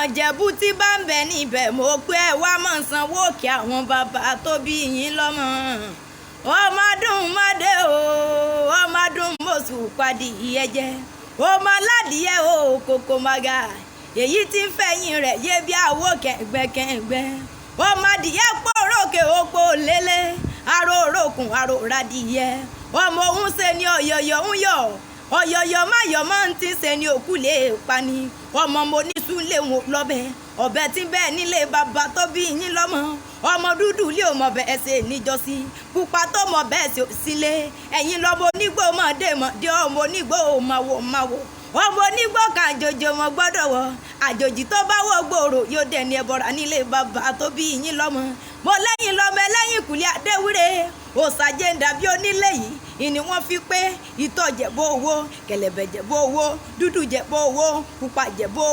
Ìjẹ̀bú tí bá ń bẹ níbẹ̀ mo pé ẹ wá mọ̀ sanwó òkè àwọn bàbá tó bí yín lọ́mọ ọmọdún mọ́dé o ọmọdún mọ́sù padì ìyẹ́jẹ́ ọmọ aládìyẹ o kòkò màgà èyí tí ń fẹ̀yìn rẹ̀ yé bí àwọ̀ kẹ̀ǹgbẹ̀kẹ̀ǹgbẹ̀ ọmọ adìyẹ pòrókè òpó lélẹ̀ aró òrókùn aró radìyẹ ọmọ òun ṣe ni ọ̀yọ̀yọ̀ ń yọ̀ ọ̀yọ̀yọ̀ máyọ̀ máa ń ti ṣe ni òkú lè pani ọmọ mo ní súlé wọn lọ́bẹ̀ ọ̀bẹ tí bẹ́ẹ̀ nílé bàbá tó bí yín lọ́mọ ọmọ dúdú lé ọmọ bẹ́ẹ̀ ṣe níjọ́sí pupa tó mọ bẹ́ẹ̀ ṣe sílé ẹ̀yin lọ́mọ onígbò mọ̀dé mọ̀dé ọmọ onígbò máwo ọmọ onígbò kan àjòjì ọmọ gbọ́dọ̀ wọ àjòjì tó bá wọ gbòòrò yóò dẹni ẹbọra nílé bàbá tó bí yín lọ́mọ mo lẹ́yìn lọ́mọ ẹlẹ́yìn kùlẹ̀ àdéwúre òsàjẹ́ ń dàbí onílé yìí ìní wọ́n fi pé ìtọ̀ jẹ̀bú owó kẹ̀lẹ̀bẹ̀ jẹ̀bú owó dúdú jẹ̀bú owó pupa jẹ̀bú owó.